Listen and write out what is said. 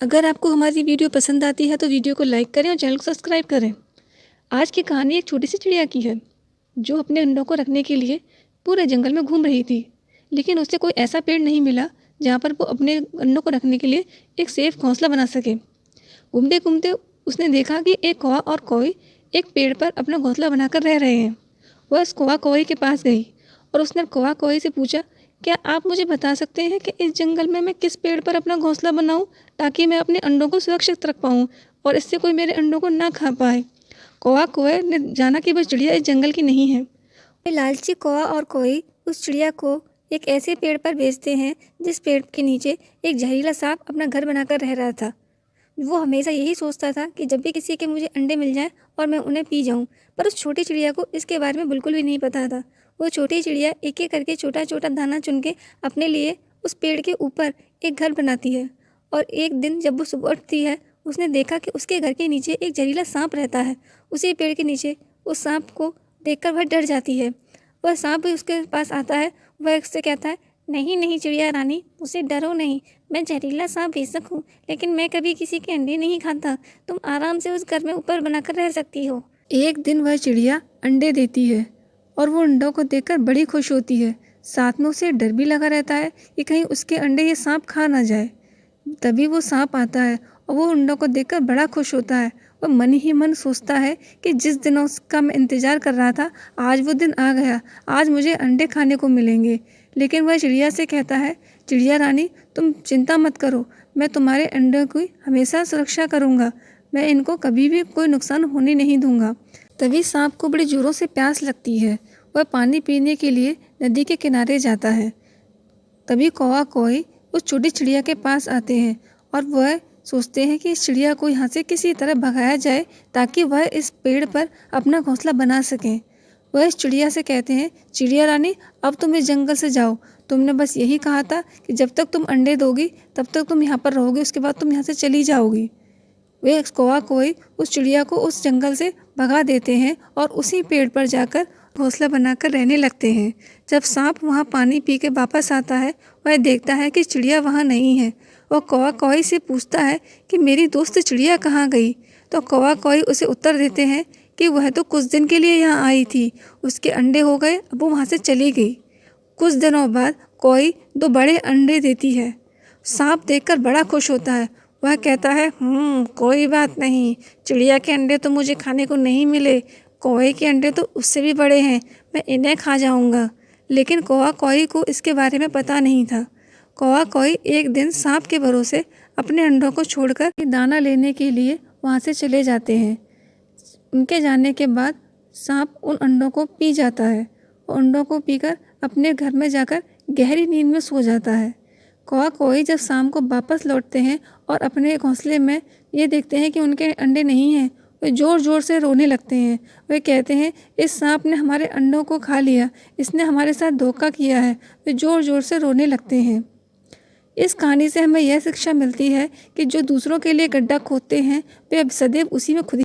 अगर आपको हमारी वीडियो पसंद आती है तो वीडियो को लाइक करें और चैनल को सब्सक्राइब करें। आज की कहानी एक छोटी सी चिड़िया की है जो अपने अंडों को रखने के लिए पूरे जंगल में घूम रही थी, लेकिन उसे कोई ऐसा पेड़ नहीं मिला जहाँ पर वो अपने अंडों को रखने के लिए एक सेफ घोंसला बना सके। घूमते घूमते उसने देखा कि एक कौवा और कोई एक पेड़ पर अपना घोंसला बनाकर रह रहे हैं। वह उस कौवा कौवे के पास गई और उसने कौवा कौवे से पूछा, क्या आप मुझे बता सकते हैं कि इस जंगल में मैं किस पेड़ पर अपना घोंसला बनाऊं ताकि मैं अपने अंडों को सुरक्षित रख पाऊं और इससे कोई मेरे अंडों को ना खा पाए। कौवा कौवे ने जाना कि वह चिड़िया इस जंगल की नहीं है। लालची कौवा और कोई उस चिड़िया को एक ऐसे पेड़ पर भेजते हैं जिस पेड़ के नीचे एक जहरीला सांप अपना घर बनाकर रह रहा था। वो हमेशा यही सोचता था कि जब भी किसी के मुझे अंडे मिल जाएं और मैं उन्हें पी जाऊं, पर उस छोटी चिड़िया को इसके बारे में बिल्कुल भी नहीं पता था। वो छोटी चिड़िया एक एक करके छोटा छोटा दाना चुन के अपने लिए उस पेड़ के ऊपर एक घर बनाती है। और एक दिन जब वो सुबह उठती है, उसने देखा कि उसके घर के नीचे एक जहरीला सांप रहता है। उसी पेड़ के नीचे उस सांप को देखकर वह डर जाती है। वह सांप भी उसके पास आता है। वह उससे कहता है, नहीं नहीं चिड़िया रानी, मुझसे डरो नहीं। मैं जहरीला सांप बेशक हूँ, लेकिन मैं कभी किसी के अंडे नहीं खाता। तुम आराम से उस घर में ऊपर बनाकर रह सकती हो। एक दिन वह चिड़िया अंडे देती है और वो अंडों को देखकर बड़ी खुश होती है। साथ में उसे डर भी लगा रहता है कि कहीं उसके अंडे ये सांप खा ना जाए। तभी वो सांप आता है और वो अंडों को देखकर बड़ा खुश होता है। वह मन ही मन सोचता है कि जिस दिनों का मैं इंतज़ार कर रहा था, आज वो दिन आ गया। आज मुझे अंडे खाने को मिलेंगे। लेकिन वह चिड़िया से कहता है, चिड़िया रानी, तुम चिंता मत करो, मैं तुम्हारे अंडों की हमेशा सुरक्षा करूँगा। मैं इनको कभी भी कोई नुकसान होने नहीं दूँगा। तभी सांप को बड़ी ज़ोरों से प्यास लगती है। वह पानी पीने के लिए नदी के किनारे जाता है। तभी कौवा कोई उस छोटी चिड़िया के पास आते हैं और वह सोचते हैं कि इस चिड़िया को यहाँ से किसी तरह भगाया जाए ताकि वह इस पेड़ पर अपना घोंसला बना सकें। वह इस चिड़िया से कहते हैं, चिड़िया रानी, अब तुम इस जंगल से जाओ। तुमने बस यही कहा था कि जब तक तुम अंडे दोगी तब तक तुम यहाँ पर रहोगे, उसके बाद तुम यहाँ से चली जाओगी। वे कौवा कोई उस चिड़िया को उस जंगल से भगा देते हैं और उसी पेड़ पर जाकर घोंसला बनाकर रहने लगते हैं। जब सांप वहाँ पानी पी के वापस आता है, वह देखता है कि चिड़िया वहाँ नहीं है। वह कौवा कौई से पूछता है कि मेरी दोस्त चिड़िया कहाँ गई। तो कौवा कौई उसे उत्तर देते हैं कि वह तो कुछ दिन के लिए यहाँ आई थी, उसके अंडे हो गए, अब वो वहाँ से चली गई। कुछ दिनों बाद कौई 2 बड़े अंडे देती है। सांप देखकर बड़ा खुश होता है। वह कहता है, कोई बात नहीं, चिड़िया के अंडे तो मुझे खाने को नहीं मिले, कौवे के अंडे तो उससे भी बड़े हैं, मैं इन्हें खा जाऊंगा। लेकिन कौवा कौई को इसके बारे में पता नहीं था। कौवा कौई एक दिन सांप के भरोसे अपने अंडों को छोड़कर दाना लेने के लिए वहाँ से चले जाते हैं। उनके जाने के बाद सांप उन अंडों को पी जाता है और अंडों को पीकर अपने घर में जाकर गहरी नींद में सो जाता है। कौवा कौई जब शाम को वापस लौटते हैं और अपने घोंसले में ये देखते हैं कि उनके अंडे नहीं हैं, वे ज़ोर ज़ोर से रोने लगते हैं। वे कहते हैं, इस सांप ने हमारे अंडों को खा लिया, इसने हमारे साथ धोखा किया है। वे ज़ोर ज़ोर से रोने लगते हैं। इस कहानी से हमें यह शिक्षा मिलती है कि जो दूसरों के लिए गड्ढा खोदते हैं वे अब सदैव उसी में खुद